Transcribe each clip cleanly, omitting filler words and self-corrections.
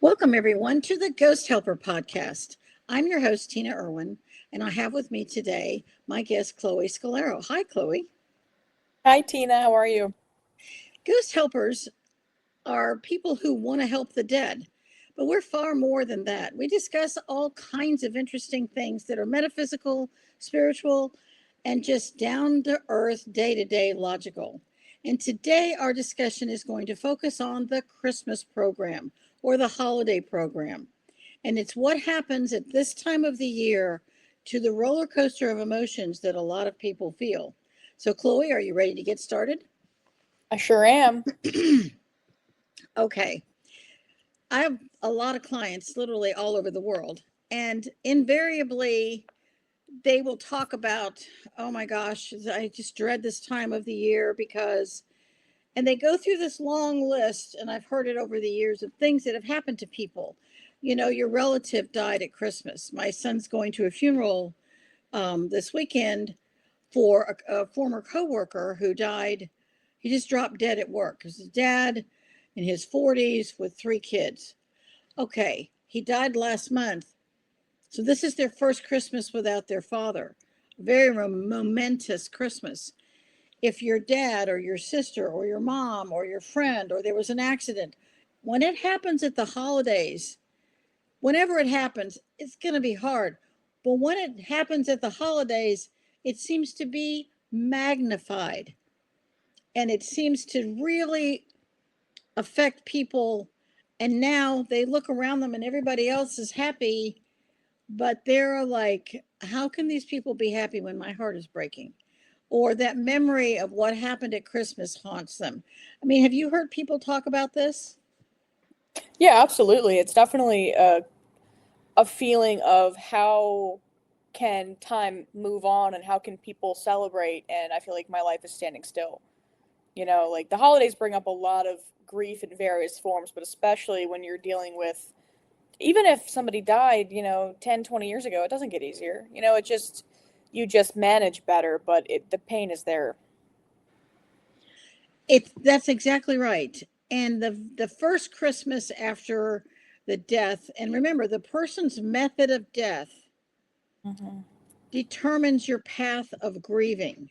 Welcome, everyone, to the Ghost Helper podcast. I'm your host, Tina Erwin, and I have with me today my guest, Chloe Scolaro. Hi, Chloe. Hi, Tina. How are you? Ghost Helpers are people who want to help the dead, but we're far more than that. We discuss all kinds of interesting things that are metaphysical, spiritual, and just down to earth, day to day logical. And today, our discussion is going to focus on the Christmas program or the holiday program. And it's what happens at this time of the year to the roller coaster of emotions that a lot of people feel. So, Chloe, are you ready to get started? I sure am. Okay. I have a lot of clients literally all over the world, and invariably they will talk about, oh my gosh, I just dread this time of the year because, and they go through this long list, and I've heard it over the years of things that have happened to people. You know, your relative died at Christmas. My son's going to a funeral this weekend for a former coworker who died. He just dropped dead at work. His dad in his 40s with three kids. Okay, he died last month. So this is their first Christmas without their father. Very momentous Christmas. If your dad or your sister or your mom or your friend or there was an accident, when it happens at the holidays, whenever it happens, it's going to be hard. But when it happens at the holidays, it seems to be magnified. And it seems to really affect people. And now they look around them and everybody else is happy, but they're like, how can these people be happy when my heart is breaking? Or that memory of what happened at Christmas haunts them. I mean, have you heard people talk about this? Yeah, absolutely. It's definitely a feeling of how can time move on and how can people celebrate. And I feel like my life is standing still. Like the holidays bring up a lot of grief in various forms, but especially when you're dealing with, even if somebody died, 10, 20 years ago, it doesn't get easier. You just manage better, but the pain is there. That's exactly right. And the first Christmas after the death, and remember, the person's method of death Mm-hmm. determines your path of grieving.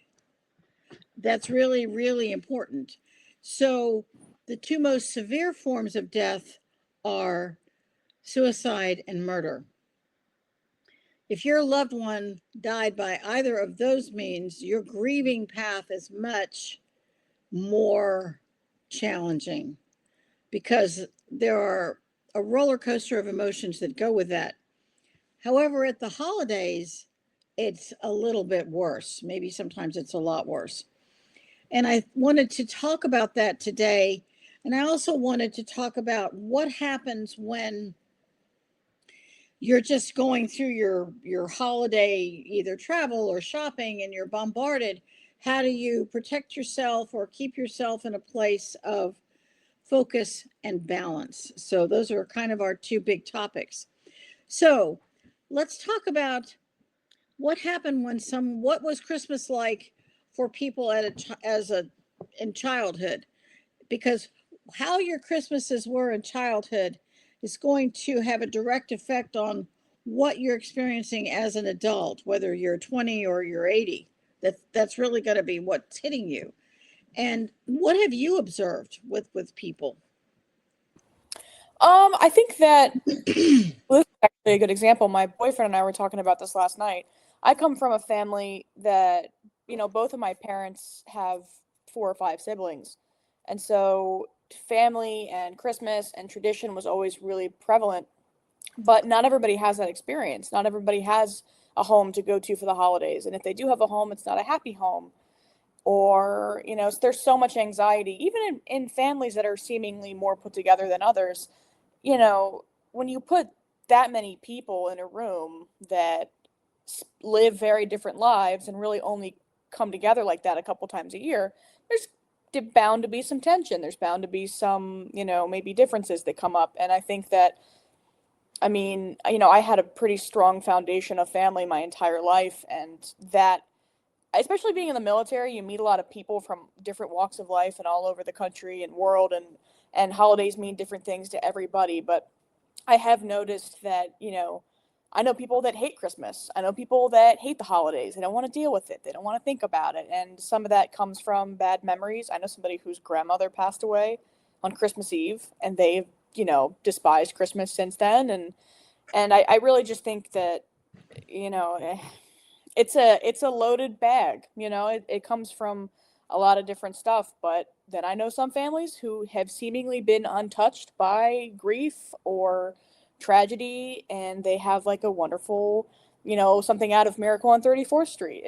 That's really, really important. So, the two most severe forms of death are suicide and murder. If your loved one died by either of those means, your grieving path is much more challenging because there are a roller coaster of emotions that go with that. However, at the holidays, it's a little bit worse. Maybe sometimes it's a lot worse. And I wanted to talk about that today. And I also wanted to talk about what happens when you're just going through your holiday either travel or shopping and you're bombarded. How do you protect yourself or keep yourself in a place of focus and balance? So those are kind of our two big topics. So let's talk about what happened when what was Christmas like for people as a in childhood, because how your Christmases were in childhood is going to have a direct effect on what you're experiencing as an adult, whether you're 20 or you're 80. That's really going to be what's hitting you. And what have you observed with people? I think that well, this is actually a good example. My boyfriend and I were talking about this last night. I come from a family that, both of my parents have 4 or 5 siblings. And so family and Christmas and tradition was always really prevalent. But not everybody has that experience. Not everybody has a home to go to for the holidays. And if they do have a home, it's not a happy home. Or, there's so much anxiety, even in families that are seemingly more put together than others. When you put that many people in a room that live very different lives and really only come together like that a couple times a year, there's bound to be some tension. There's bound to be some, maybe differences that come up. And I think that, I mean, I had a pretty strong foundation of family my entire life, and that, especially being in the military, you meet a lot of people from different walks of life and all over the country and world, and holidays mean different things to everybody. But I have noticed that, I know people that hate Christmas. I know people that hate the holidays. They don't want to deal with it. They don't want to think about it. And some of that comes from bad memories. I know somebody whose grandmother passed away on Christmas Eve, and they've, despised Christmas since then. And I really just think that, you know, eh, it's a loaded bag. It comes from a lot of different stuff. But then I know some families who have seemingly been untouched by grief or tragedy, and they have like a wonderful, something out of Miracle on 34th Street.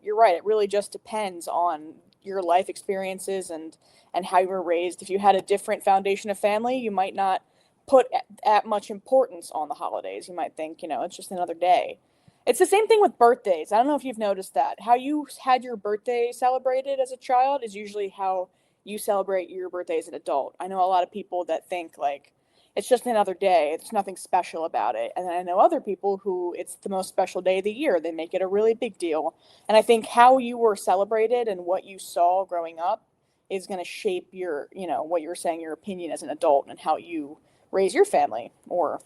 You're right. It really just depends on your life experiences and how you were raised. If you had a different foundation of family, you might not put at much importance on the holidays. You might think, it's just another day. It's the same thing with birthdays. I don't know if you've noticed that. How you had your birthday celebrated as a child is usually how you celebrate your birthday as an adult. I know a lot of people that think like it's just another day. It's nothing special about it. And then I know other people who it's the most special day of the year. They make it a really big deal. And I think how you were celebrated and what you saw growing up is going to shape your, what you were saying, your opinion as an adult and how you raise your family or,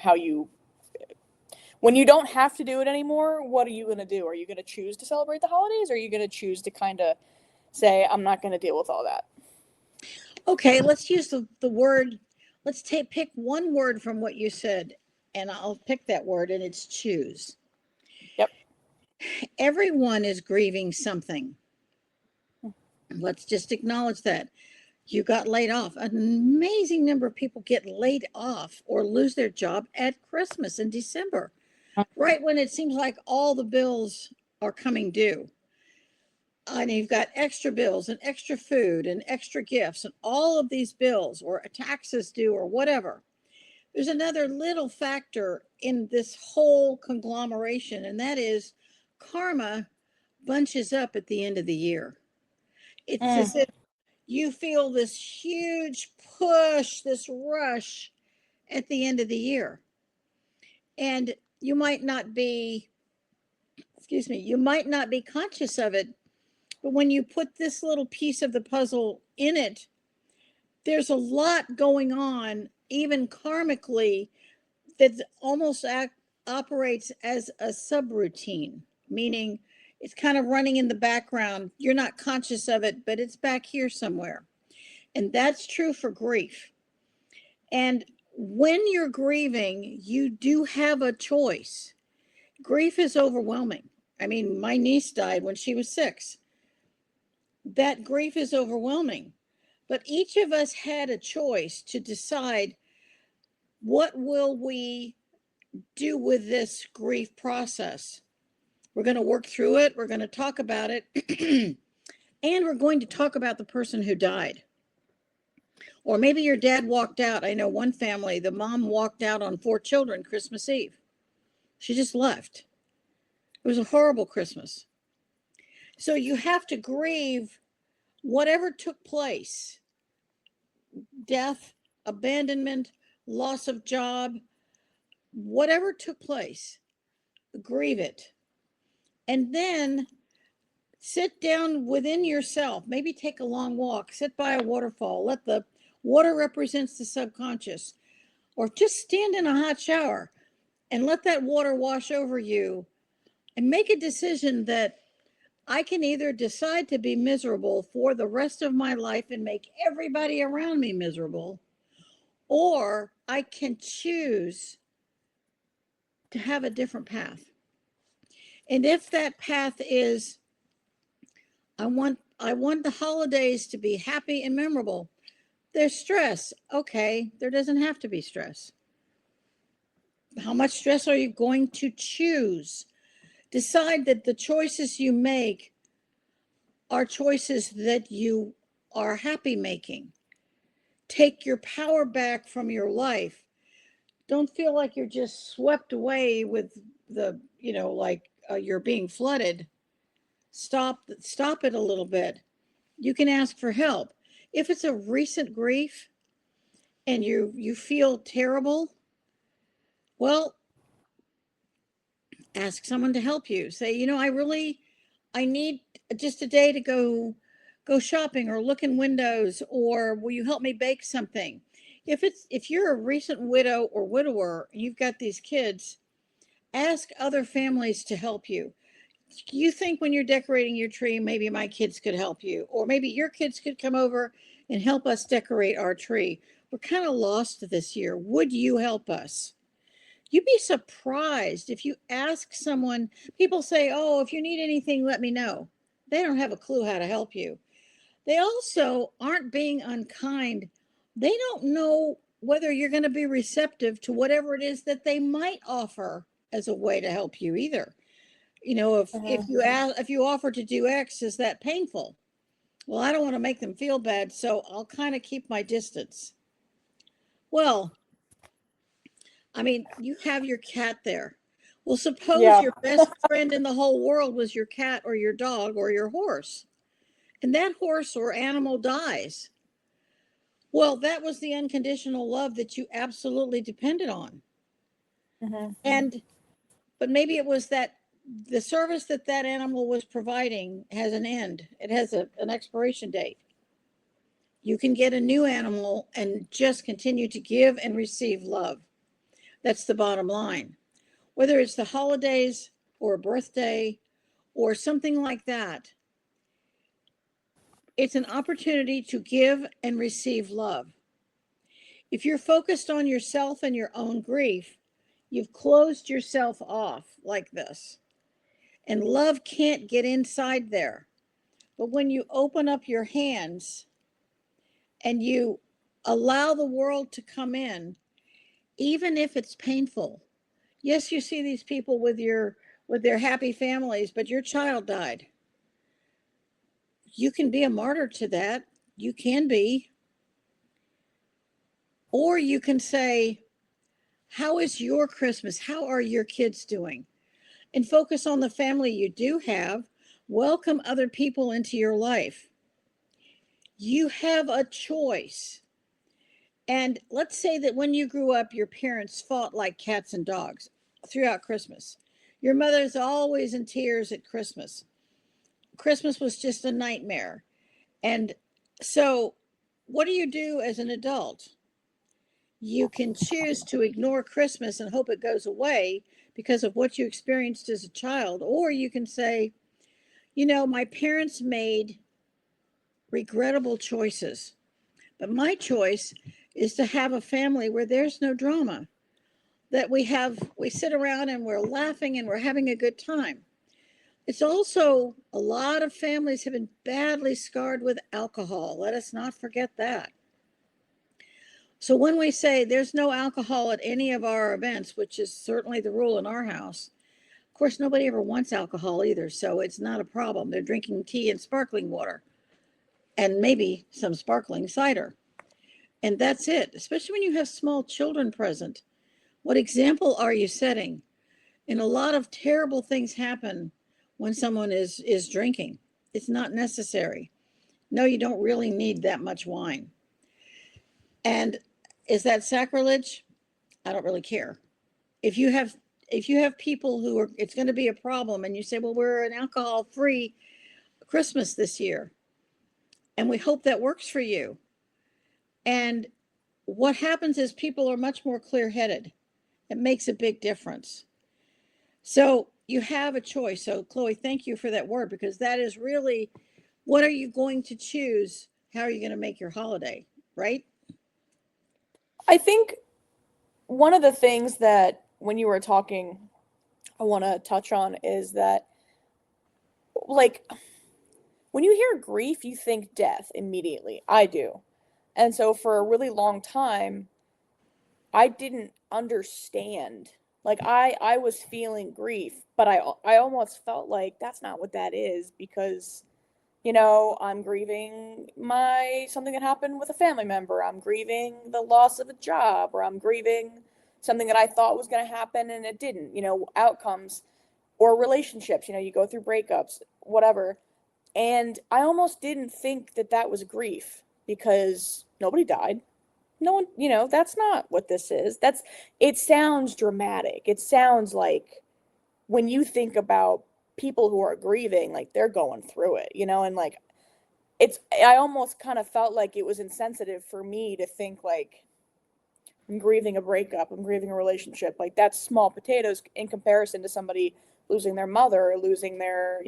how you when you don't have to do it anymore, what are you going to do? Are you going to choose to celebrate the holidays? Or are you going to choose to kind of say, I'm not going to deal with all that? Okay, let's use the word. Let's pick one word from what you said, and I'll pick that word, and it's choose. Yep. Everyone is grieving something. Let's just acknowledge that. You got laid off. An amazing number of people get laid off or lose their job at Christmas in December, right when it seems like all the bills are coming due. And you've got extra bills and extra food and extra gifts and all of these bills or taxes due or whatever. There's another little factor in this whole conglomeration, and that is karma bunches up at the end of the year. It's as if you feel this huge push, this rush at the end of the year. And you might not be, you might not be conscious of it, but when you put this little piece of the puzzle in it, there's a lot going on, even karmically, that almost operates as a subroutine, meaning it's kind of running in the background. You're not conscious of it, but it's back here somewhere. And that's true for grief. And when you're grieving, you do have a choice. Grief is overwhelming. I mean, my niece died when she was 6. That grief is overwhelming. But each of us had a choice to decide, what will we do with this grief process? We're going to work through it. We're going to talk about it. And we're going to talk about the person who died. Or maybe your dad walked out. I know one family, the mom walked out on 4 children Christmas Eve. She just left. It was a horrible Christmas. So you have to grieve whatever took place: death, abandonment, loss of job, whatever took place, grieve it. And then sit down within yourself, maybe take a long walk, sit by a waterfall, let the water represents the subconscious, or just stand in a hot shower and let that water wash over you and make a decision that I can either decide to be miserable for the rest of my life and make everybody around me miserable, or I can choose to have a different path. And if that path is, I want the holidays to be happy and memorable. There's stress. Okay, there doesn't have to be stress. How much stress are you going to choose? Decide that the choices you make are choices that you are happy making. Take your power back from your life. Don't feel like you're just swept away with the, you're being flooded. Stop it a little bit. You can ask for help. If it's a recent grief and you feel terrible, well, ask someone to help you. Say, I need just a day to go shopping or look in windows, or will you help me bake something? If you're a recent widow or widower, you've got these kids, ask other families to help you. You think when you're decorating your tree, maybe my kids could help you, or maybe your kids could come over and help us decorate our tree. We're kind of lost this year. Would you help us? You'd be surprised if you ask someone. People say, oh, if you need anything, let me know. They don't have a clue how to help you. They also aren't being unkind. They don't know whether you're going to be receptive to whatever it is that they might offer as a way to help you either. You know, if you offer to do X, is that painful? Well, I don't want to make them feel bad, so I'll kind of keep my distance. Well, I mean, you have your cat there. Well, suppose Yeah. your best friend in the whole world was your cat or your dog or your horse, and that horse or animal dies. Well, that was the unconditional love that you absolutely depended on. And, but maybe it was that the service that that animal was providing has an end, it has an expiration date. You can get a new animal and just continue to give and receive love. That's the bottom line. Whether it's the holidays or a birthday or something like that, it's an opportunity to give and receive love. If you're focused on yourself and your own grief, you've closed yourself off like this, and love can't get inside there. But when you open up your hands and you allow the world to come in, even if it's painful. Yes, you see these people with their happy families, but your child died. You can be a martyr to that. You can be. Or you can say, how is your Christmas? How are your kids doing? And focus on the family you do have. Welcome other people into your life. You have a choice. And let's say that when you grew up, your parents fought like cats and dogs throughout Christmas. Your mother's always in tears at Christmas. Christmas was just a nightmare. And so, what do you do as an adult? You can choose to ignore Christmas and hope it goes away because of what you experienced as a child. Or you can say, you know, my parents made regrettable choices, but my choice is to have a family where there's no drama, that we sit around and we're laughing and we're having a good time. It's also a lot of families have been badly scarred with alcohol. Let us not forget that. So when we say there's no alcohol at any of our events, which is certainly the rule in our house, of course, nobody ever wants alcohol either, so it's not a problem. They're drinking tea and sparkling water and maybe some sparkling cider. And that's it, especially when you have small children present. What example are you setting? And a lot of terrible things happen when someone is drinking. It's not necessary. No, you don't really need that much wine. And is that sacrilege? I don't really care. If you have people who are, it's going to be a problem, and you say, well, we're an alcohol free Christmas this year, and we hope that works for you. And what happens is people are much more clear headed. It makes a big difference. So you have a choice. So, Chloe, thank you for that word, because that is really, what are you going to choose? How are you going to make your holiday, right? I think one of the things that when you were talking, I want to touch on is that, like, when you hear grief, you think death immediately. I do. And so for a really long time, I didn't understand. Like I was feeling grief, but I almost felt like that's not what that is, because I'm grieving my something that happened with a family member. I'm grieving the loss of a job, or I'm grieving something that I thought was going to happen and it didn't, outcomes or relationships, you go through breakups, whatever. And I almost didn't think that that was grief, because nobody died. No one, that's not what this is. It sounds dramatic. It sounds like when you think about people who are grieving, like they're going through it, and like I almost kind of felt like it was insensitive for me to think like I'm grieving a breakup, I'm grieving a relationship. Like, that's small potatoes in comparison to somebody losing their mother or losing their,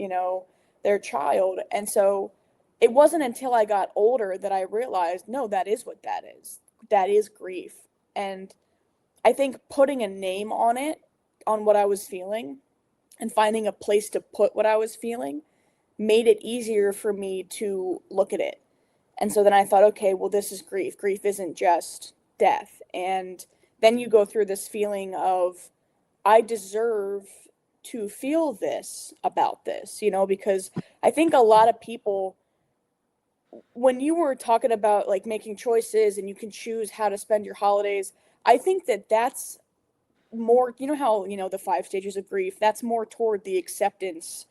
their child. And so it wasn't until I got older that I realized, no, that is what that is. That is grief. And I think putting a name on it, on what I was feeling, and finding a place to put what I was feeling made it easier for me to look at it. And so then I thought, okay, well, this is grief. Grief isn't just death. And then you go through this feeling of, I deserve to feel this about this, because I think a lot of people, when you were talking about like making choices and you can choose how to spend your holidays, I think that that's more, how, the 5 stages of grief, that's more toward the acceptance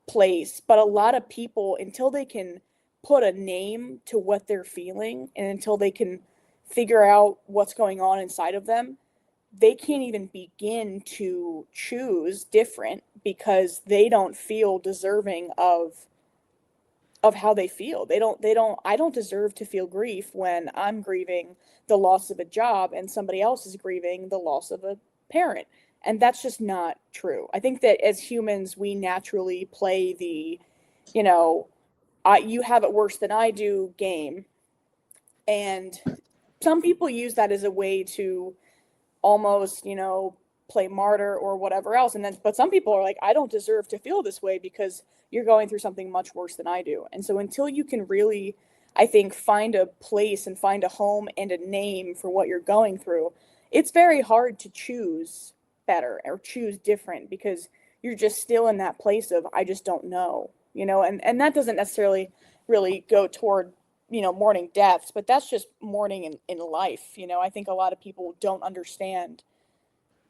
place. But a lot of people, until they can put a name to what they're feeling and until they can figure out what's going on inside of them, they can't even begin to choose different because they don't feel deserving of how they feel. They don't I don't deserve to feel grief when I'm grieving the loss of a job and somebody else is grieving the loss of a parent. And that's just not true. I think that as humans we naturally play the, you know, you have it worse than I do game. And some people use that as a way to almost, play martyr or whatever else. And then, but some people are like, I don't deserve to feel this way because you're going through something much worse than I do. And so until you can really, I think, find a place and find a home and a name for what you're going through, it's very hard to choose better or choose different because you're just still in that place of, I just don't know, and that doesn't necessarily really go toward, mourning deaths, but that's just mourning in life. I think a lot of people don't understand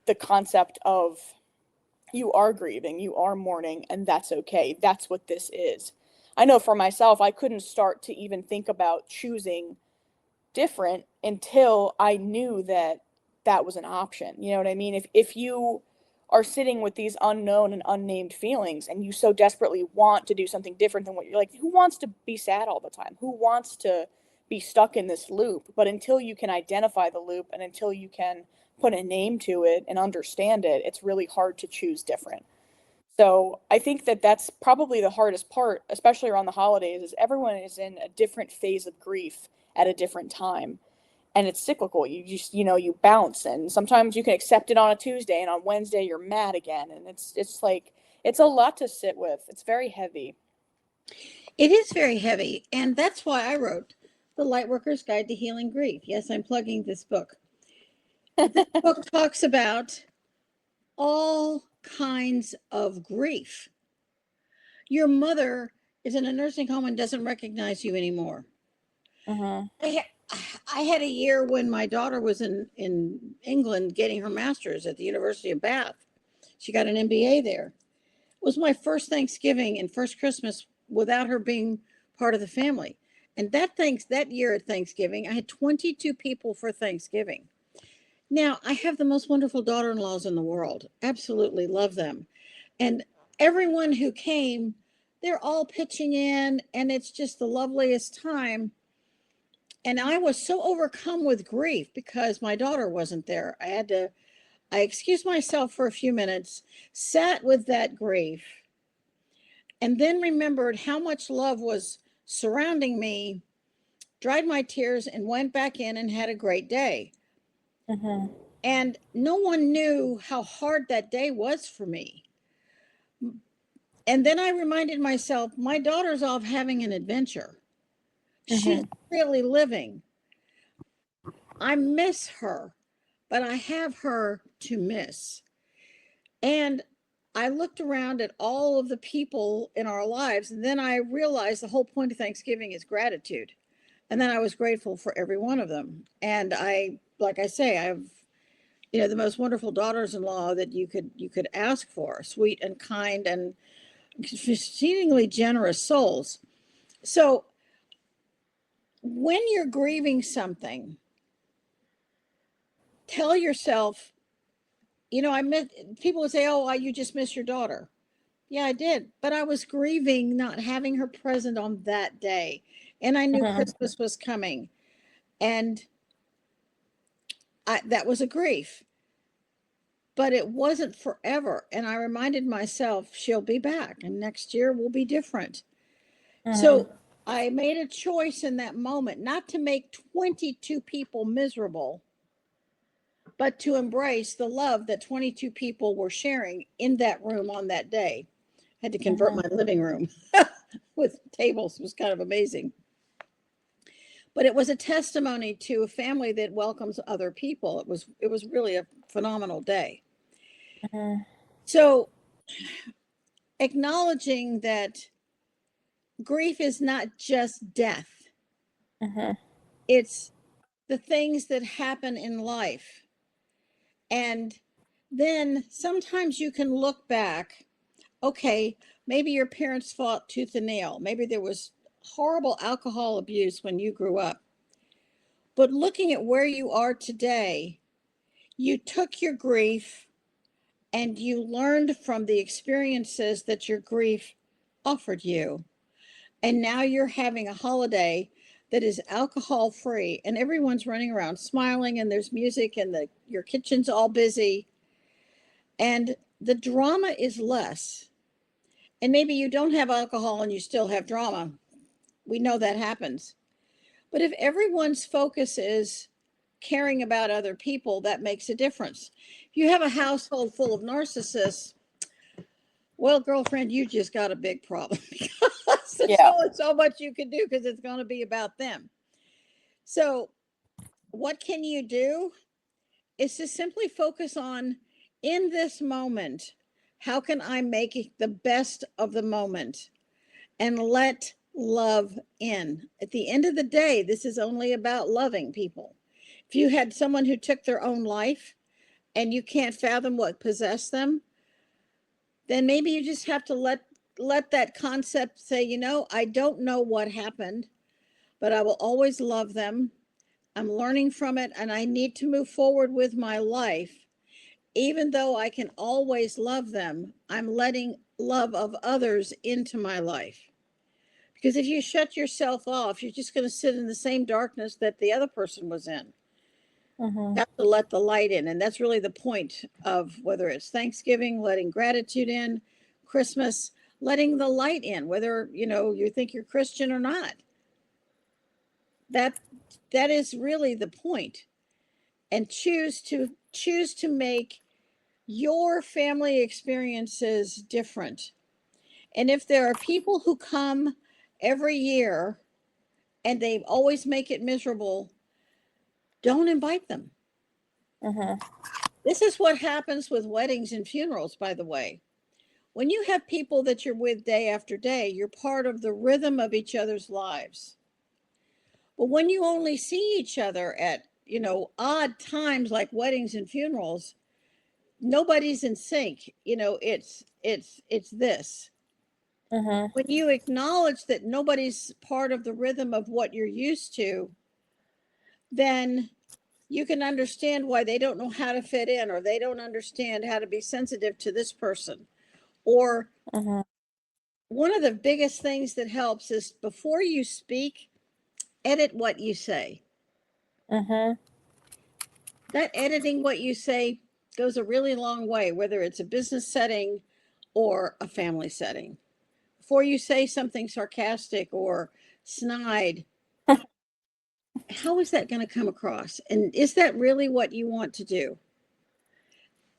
the concept of, you are grieving, you are mourning, and that's okay. That's what this is. I know for myself, I couldn't start to even think about choosing different until I knew that that was an option. You know what I mean? If you are sitting with these unknown and unnamed feelings and you so desperately want to do something different than what you're like, who wants to be sad all the time? Who wants to be stuck in this loop? But until you can identify the loop and until you can put a name to it and understand it, it's really hard to choose different. So I think that that's probably the hardest part, especially around the holidays, is everyone is in a different phase of grief at a different time. And it's cyclical. You just, you bounce, and sometimes you can accept it on a Tuesday and on Wednesday you're mad again. And it's like, it's a lot to sit with. It's very heavy. It is very heavy. And that's why I wrote The Lightworker's Guide to Healing Grief. Yes, I'm plugging this book. This book talks about all kinds of grief. Your mother is in a nursing home and doesn't recognize you anymore. Mm-hmm. I had a year when my daughter was in England getting her master's at the University of Bath. She got an MBA there. It was my first Thanksgiving and first Christmas without her being part of the family. And that year at Thanksgiving, I had 22 people for Thanksgiving. Now, I have the most wonderful daughter-in-laws in the world. Absolutely love them. And everyone who came, they're all pitching in, and it's just the loveliest time. And I was so overcome with grief because my daughter wasn't there. I excused myself for a few minutes, sat with that grief, and then remembered how much love was surrounding me, dried my tears, and went back in and had a great day. Mm-hmm. And no one knew how hard that day was for me. And then I reminded myself, my daughter's off having an adventure. She's Mm-hmm. really living. I miss her, but I have her to miss. And I looked around at all of the people in our lives, and then I realized the whole point of Thanksgiving is gratitude. And then I was grateful for every one of them. And like I say, I have, the most wonderful daughters-in-law that you could ask for, sweet and kind and exceedingly generous souls. So when you're grieving something, tell yourself, I miss, people would say, oh, you just miss your daughter. Yeah, I did. But I was grieving not having her present on that day. And I knew Mm-hmm. Christmas was coming. And that was a grief, but it wasn't forever. And I reminded myself, she'll be back and next year will be different. So I made a choice in that moment not to make 22 people miserable, but to embrace the love that 22 people were sharing in that room on that day. I had to convert my living room with tables. It was kind of amazing. But it was a testimony to a family that welcomes other people. It was really a phenomenal day. So acknowledging that grief is not just death. It's the things that happen in life. And then sometimes you can look back, okay, maybe your parents fought tooth and nail. Maybe there was horrible alcohol abuse when you grew up. But looking at where you are today, you took your grief and you learned from the experiences that your grief offered you. And now you're having a holiday that is alcohol free and everyone's running around smiling and there's music and your kitchen's all busy and the drama is less. And maybe you don't have alcohol and you still have drama. We know that happens. But if everyone's focus is caring about other people, that makes a difference. If you have a household full of narcissists, well, girlfriend, you just got a big problem because there's only so much you can do because it's going to be about them. So what can you do is to simply focus on, in this moment, how can I make it the best of the moment and let love in. At the end of the day, this is only about loving people. If you had someone who took their own life and you can't fathom what possessed them, then maybe you just have to let that concept say, I don't know what happened, but I will always love them. I'm learning from it and I need to move forward with my life. Even though I can always love them, I'm letting love of others into my life. Because if you shut yourself off, you're just going to sit in the same darkness that the other person was in. You have to let the light in. And that's really the point of whether it's Thanksgiving, letting gratitude in, Christmas, letting the light in, whether, you think you're Christian or not. That is really the point. And choose to make your family experiences different. And if there are people who come every year and they always make it miserable, don't invite them. This is what happens with weddings and funerals, by the way. When you have people that you're with day after day, you're part of the rhythm of each other's lives. But when you only see each other at, odd times like weddings and funerals, nobody's in sync. It's this. When you acknowledge that nobody's part of the rhythm of what you're used to, then you can understand why they don't know how to fit in, or they don't understand how to be sensitive to this person. Or one of the biggest things that helps is before you speak, edit what you say. That editing what you say goes a really long way, whether it's a business setting or a family setting. Before you say something sarcastic or snide, how is that going to come across? And is that really what you want to do?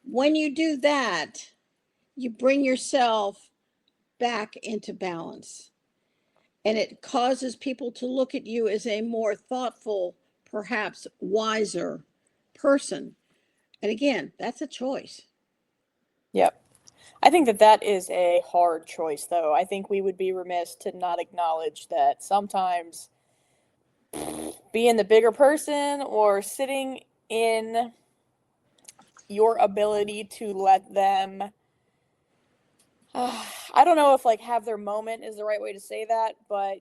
When you do that, you bring yourself back into balance. And it causes people to look at you as a more thoughtful, perhaps wiser person. And again, that's a choice. Yep. I think that is a hard choice, though. I think we would be remiss to not acknowledge that sometimes being the bigger person or sitting in your ability to let them, I don't know if have their moment is the right way to say that, but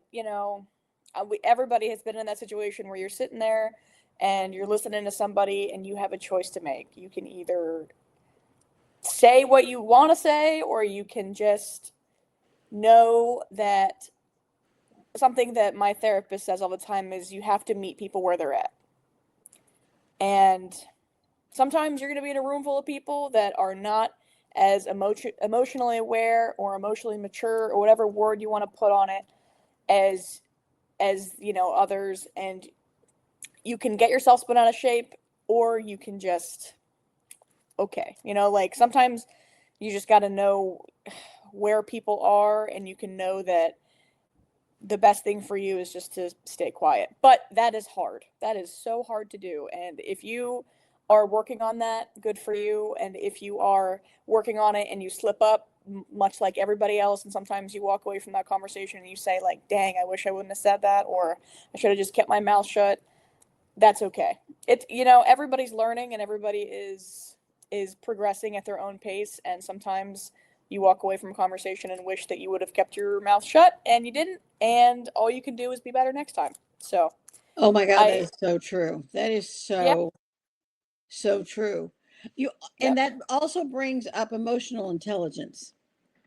everybody has been in that situation where you're sitting there and you're listening to somebody and you have a choice to make. You can either say what you want to say, or you can just know that something that my therapist says all the time is you have to meet people where they're at. And sometimes you're going to be in a room full of people that are not as emotionally aware or emotionally mature, or whatever word you want to put on it, as others, and you can get yourself spun out of shape, or you can just, okay, like sometimes you just got to know where people are, and you can know that the best thing for you is just to stay quiet. But that is hard. That is so hard to do. And if you are working on that, good for you. And if you are working on it and you slip up, much like everybody else, and sometimes you walk away from that conversation and you say, like, dang, I wish I wouldn't have said that, or I should have just kept my mouth shut, that's okay. It's, everybody's learning, and everybody is progressing at their own pace, and sometimes you walk away from a conversation and wish that you would have kept your mouth shut, and you didn't, and all you can do is be better next time. So Oh my God, that I is so true. That is yeah. so true. You and Yep. that also brings up emotional intelligence,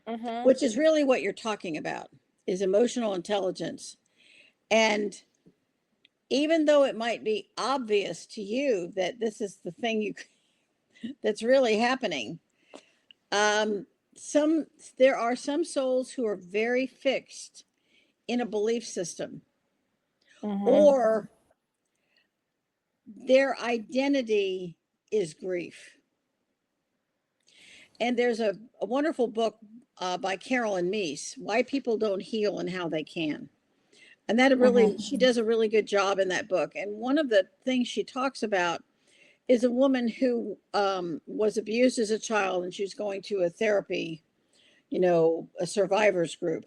Mhm. which is really what you're talking about, is emotional intelligence. And even though it might be obvious to you that this is the thing that's really happening, um, some there are some souls who are very fixed in a belief system, Mhm. or their identity is grief. And there's a wonderful book by Carolyn Meese, Why People Don't Heal and How They Can. And that really, Mhm. she does a really good job in that book. And one of the things she talks about is a woman who was abused as a child, and she was going to a therapy, a survivors group.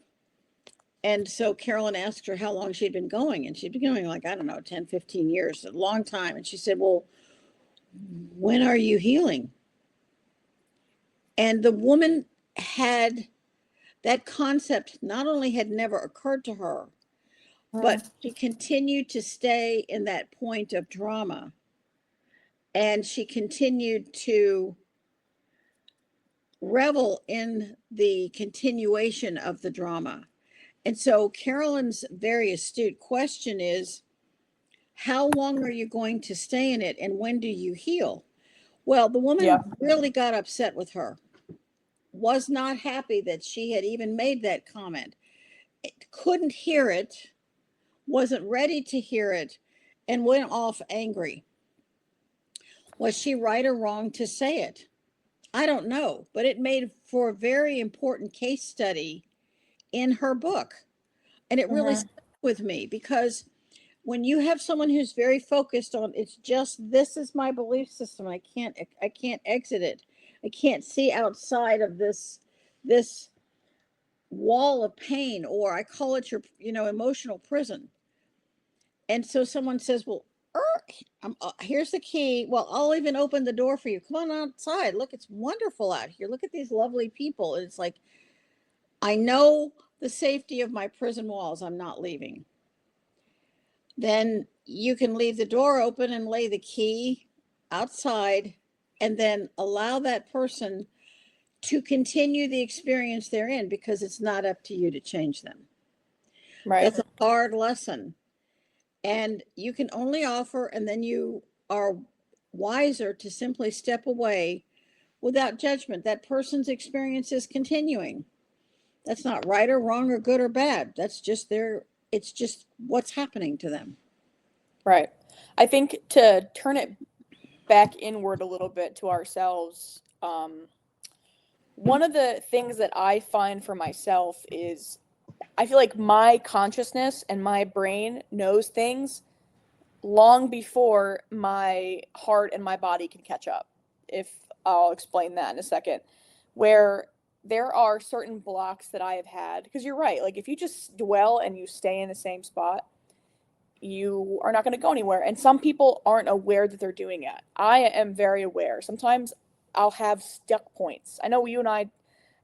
And so Carolyn asked her how long she'd been going. And she'd been going, like, I don't know, 10, 15 years, a long time. And she said, well, when are you healing? And the woman had that concept, not only had never occurred to her, but she continued to stay in that point of drama. And she continued to revel in the continuation of the drama. And so Carolyn's very astute question is, how long are you going to stay in it, and when do you heal? Well, the Yeah. woman really got upset with her, was not happy that she had even made that comment, couldn't hear it, wasn't ready to hear it, and went off angry. Was she right or wrong to say it? I don't know, but it made for a very important case study in her book. And it really Mhm. stuck with me, because when you have someone who's very focused on, it's just, this is my belief system, I can't exit it, I can't see outside of this wall of pain, or I call it your emotional prison. And so someone says, well, here's the key. Well, I'll even open the door for you. Come on outside. Look, it's wonderful out here. Look at these lovely people. And it's like, I know the safety of my prison walls. I'm not leaving. Then you can leave the door open and lay the key outside, and then allow that person to continue the experience they're in, because it's not up to you to change them. Right. That's a hard lesson. And you can only offer, and then you are wiser to simply step away without judgment. That person's experience is continuing. That's not right or wrong or good or bad. That's just it's just what's happening to them. Right. I think to turn it back inward a little bit to ourselves, one of the things that I find for myself is I feel like my consciousness and my brain knows things long before my heart and my body can catch up. If I'll explain that in a second, where there are certain blocks that I have had, because you're right, like if you just dwell and you stay in the same spot, you are not going to go anywhere. And some people aren't aware that they're doing it. I am very aware. Sometimes I'll have stuck points. I know you and I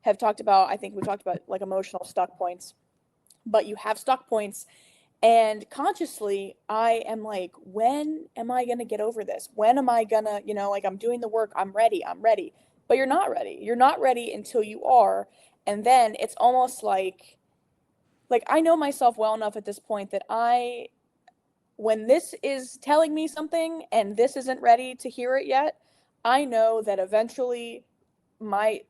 have talked about, I think we talked about like emotional stuck points, but you have stuck points, and consciously, I am like, when am I going to get over this? When am I going to, like I'm doing the work, I'm ready, I'm ready. But you're not ready. You're not ready until you are. And then it's almost like I know myself well enough at this point that when this is telling me something and this isn't ready to hear it yet, I know that eventually my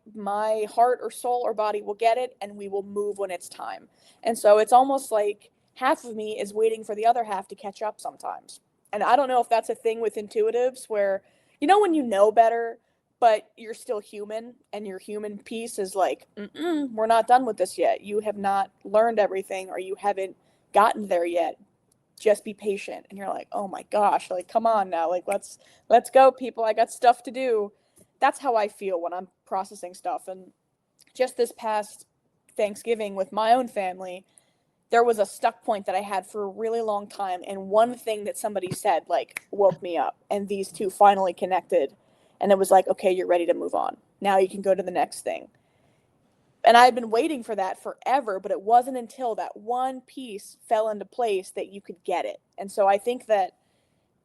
heart or soul or body will get it, and we will move when it's time. And so it's almost like half of me is waiting for the other half to catch up sometimes. And I don't know if that's a thing with intuitives where, when you know better, but you're still human, and your human piece is like, we're not done with this yet. You have not learned everything, or you haven't gotten there yet. Just be patient. And you're like, oh my gosh, like, come on now, like, let's go, people. I got stuff to do. That's how I feel when I'm processing stuff. And just this past Thanksgiving with my own family, there was a stuck point that I had for a really long time, and one thing that somebody said like woke me up, and these two finally connected, and it was like, okay, you're ready to move on. Now you can go to the next thing. And I had been waiting for that forever, but it wasn't until that one piece fell into place that you could get it. And so I think that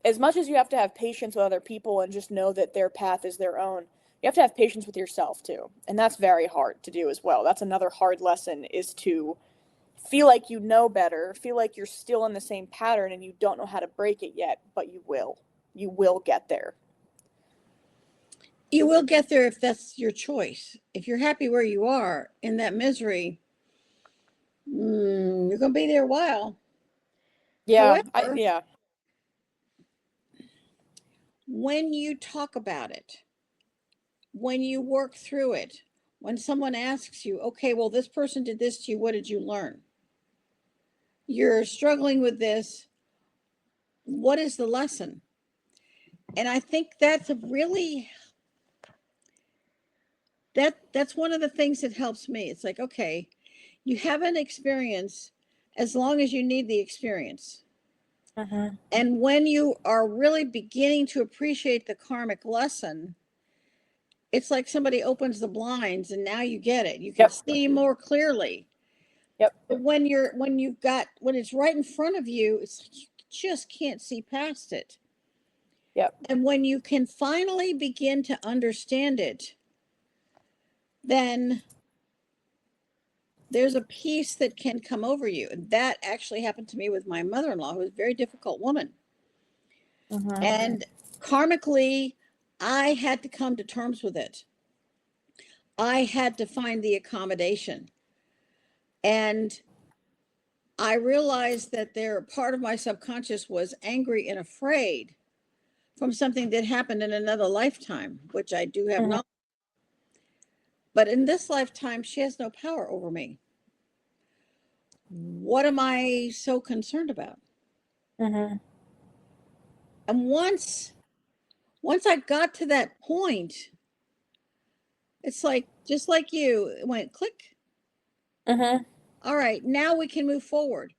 as much as you have to have patience with other people and just know that their path is their own, you have to have patience with yourself too. And that's very hard to do as well. That's another hard lesson, is to feel like you know better, feel like you're still in the same pattern and you don't know how to break it yet, but you will. You will get there. You will get there if that's your choice. If you're happy where you are in that misery, you're going to be there a while. Yeah, However, yeah. when you talk about it, when you work through it, when someone asks you, okay, well, this person did this to you, what did you learn? You're struggling with this. What is the lesson? And I think that's a really that's one of the things that helps me. It's like, okay, you have an experience as long as you need the experience. And when you are really beginning to appreciate the karmic lesson, it's like somebody opens the blinds and now you get it. You can Yep. see more clearly. Yep. But when it's right in front of you, you just can't see past it. Yep. And when you can finally begin to understand it, then there's a peace that can come over you. And that actually happened to me with my mother-in-law, who was a very difficult woman. And karmically, I had to come to terms with it. I had to find the accommodation. And I realized that part of my subconscious was angry and afraid from something that happened in another lifetime, which I do have not. But in this lifetime, she has no power over me. What am I so concerned about? And once I got to that point, it's like, just like you, it went click. All right, now we can move forward.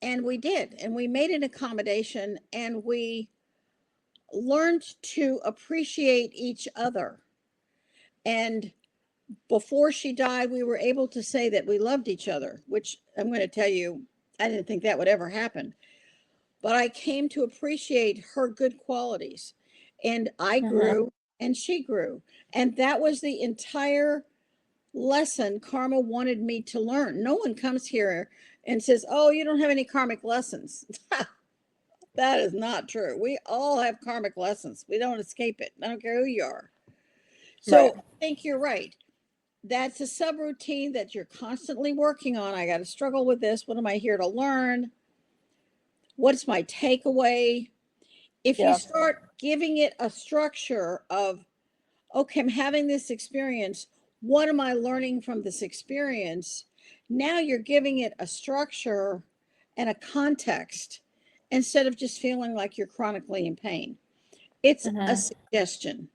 And we did. And we made an accommodation, and we learned to appreciate each other. And before she died, we were able to say that we loved each other, which I'm going to tell you, I didn't think that would ever happen. But I came to appreciate her good qualities. And I grew and she grew. And that was the entire lesson karma wanted me to learn. No one comes here and says, oh, you don't have any karmic lessons. That is not true. We all have karmic lessons. We don't escape it. I don't care who you are. So I think you're right. That's a subroutine that you're constantly working on. I got to struggle with this. What am I here to learn? What's my takeaway? If you start giving it a structure of, okay, I'm having this experience. What am I learning from this experience? Now you're giving it a structure and a context instead of just feeling like you're chronically in pain. It's a suggestion.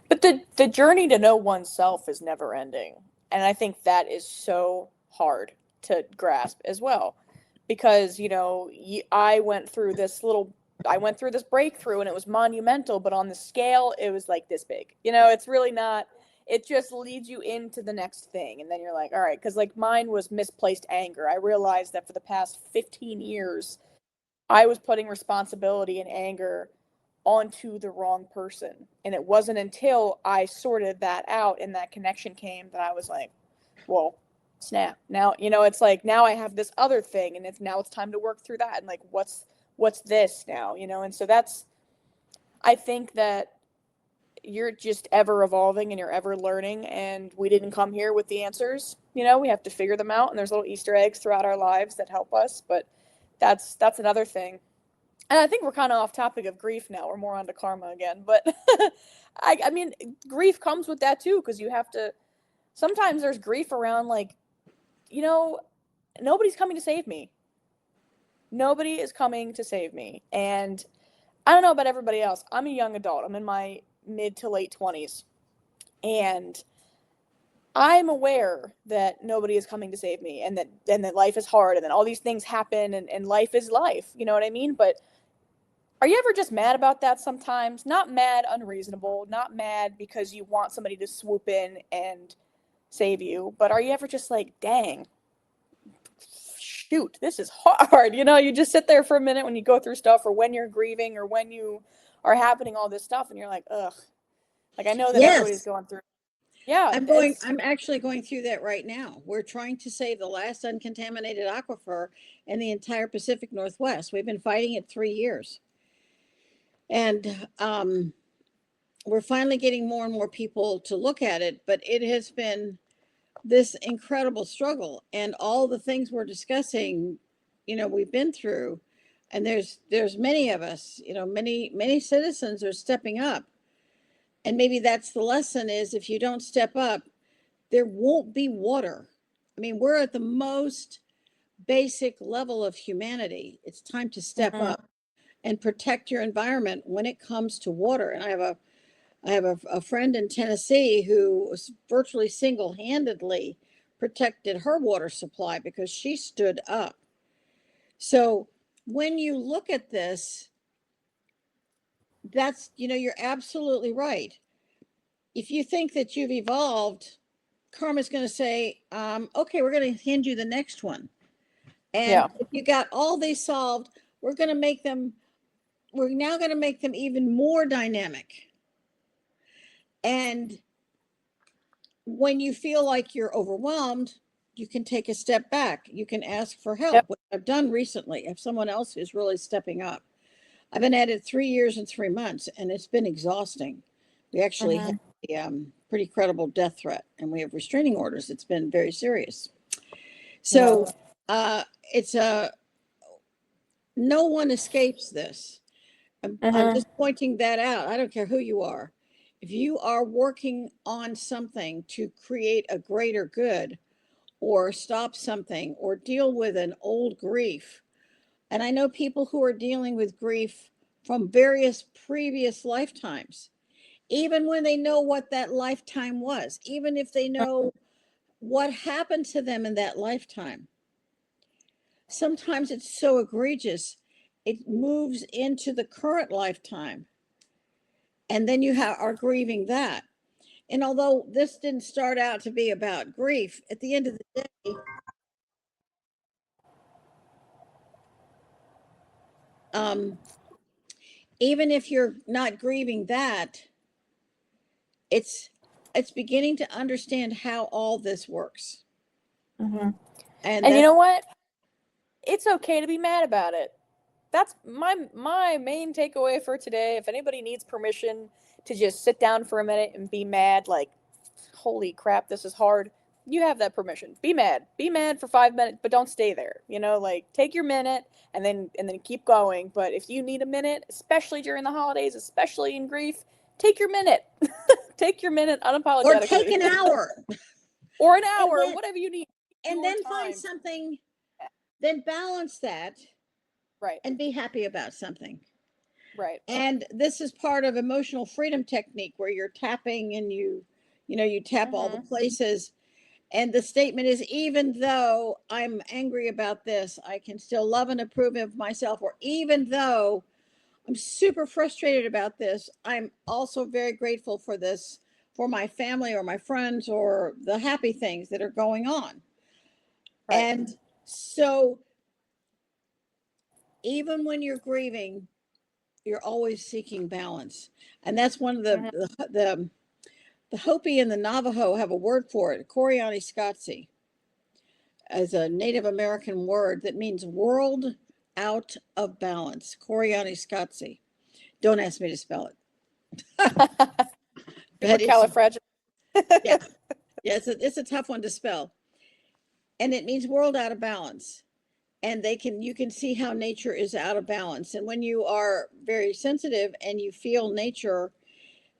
But the journey to know oneself is never ending. And I think that is so hard to grasp as well. Because, I went through this breakthrough, and it was monumental, but on the scale, it was like this big. It's really not, it just leads you into the next thing. And then you're like, all right, because like mine was misplaced anger. I realized that for the past 15 years, I was putting responsibility and anger onto the wrong person. And it wasn't until I sorted that out and that connection came that I was like, whoa, snap. Now, it's like, now I have this other thing, and it's time to work through that. And like, what's this now? And so I think that you're just ever evolving and you're ever learning, and we didn't come here with the answers. You know, we have to figure them out, and there's little Easter eggs throughout our lives that help us, but that's another thing. And I think we're kind of off topic of grief now. We're more onto karma again, but I mean, grief comes with that too, because you have to, sometimes there's grief around, like, you know, nobody's coming to save me. Nobody is coming to save me. And I don't know about everybody else. I'm a young adult. I'm in my mid to late 20s. And I'm aware that nobody is coming to save me, and that life is hard, and that all these things happen, and life is life. You know what I mean? But are you ever just mad about that sometimes? Not mad unreasonable, not mad because you want somebody to swoop in and save you, but are you ever just like, dang, shoot, this is hard. You know, you just sit there for a minute when you go through stuff, or when you're grieving, or when you are happening all this stuff, and you're like, ugh. Like, I know that everybody's Yes. going through. Yeah, I'm actually going through that right now. We're trying to save the last uncontaminated aquifer in the entire Pacific Northwest. We've been fighting it 3 years. And we're finally getting more and more people to look at it, but it has been this incredible struggle, and all the things we're discussing, we've been through. And there's many of us, many citizens are stepping up. And maybe that's the lesson, is if you don't step up, there won't be water. I mean, we're at the most basic level of humanity. It's time to step up and protect your environment when it comes to water. And I have a friend in Tennessee who was virtually single-handedly protected her water supply because she stood up. So when you look at this, that's, you're absolutely right. If you think that you've evolved, karma's going to say, okay, we're going to hand you the next one. And yeah. if you got all these solved, we're now going to make them even more dynamic. And when you feel like you're overwhelmed, you can take a step back. You can ask for help, Yep. which I've done recently. If someone else is really stepping up. I've been at it 3 years and 3 months, and it's been exhausting. We actually have a pretty credible death threat, and we have restraining orders. It's been very serious. So it's no one escapes this. I'm just pointing that out. I don't care who you are. If you are working on something to create a greater good, or stop something, or deal with an old grief, and I know people who are dealing with grief from various previous lifetimes, even when they know what that lifetime was, even if they know what happened to them in that lifetime. Sometimes it's so egregious, it moves into the current lifetime. And then you are grieving that. And although this didn't start out to be about grief, at the end of the day, even if you're not grieving that, it's beginning to understand how all this works. And And you that's know what? It's okay to be mad about it. That's my main takeaway for today. If anybody needs permission to just sit down for a minute and be mad, like, holy crap, this is hard, you have that permission. Be mad. Be mad for 5 minutes, but don't stay there. You know, like, take your minute and then keep going. But if you need a minute, especially during the holidays, especially in grief, take your minute. Take your minute unapologetically. Or take an hour. Or an hour, whatever you need. And then find something, then balance that. Right. And be happy about something. Right. And this is part of emotional freedom technique, where you're tapping, and you tap all the places. And the statement is, even though I'm angry about this, I can still love and approve of myself. Or even though I'm super frustrated about this, I'm also very grateful for this, for my family or my friends, or the happy things that are going on. Right. And so even when you're grieving, you're always seeking balance. And that's one of the Hopi and the Navajo have a word for it, Coriani Scotzi, as a Native American word that means world out of balance. Coriani Scotzi. Don't ask me to spell it. but it's, Supercalifragilistic. yeah, yeah, it's a tough one to spell. And it means world out of balance. And you can see how nature is out of balance. And when you are very sensitive and you feel nature,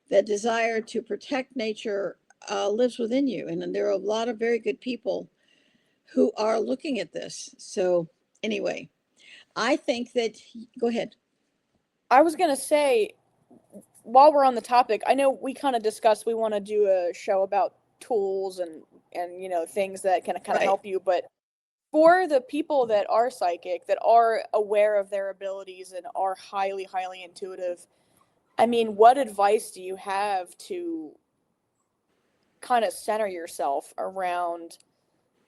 the desire to protect nature lives within you. And then there are a lot of very good people who are looking at this. So anyway, I think that, go ahead. I was going to say, while we're on the topic, I know we kind of discussed we want to do a show about tools and things that can kind of Right. help you, but for the people that are psychic, that are aware of their abilities and are highly, highly intuitive, I mean, what advice do you have to kind of center yourself around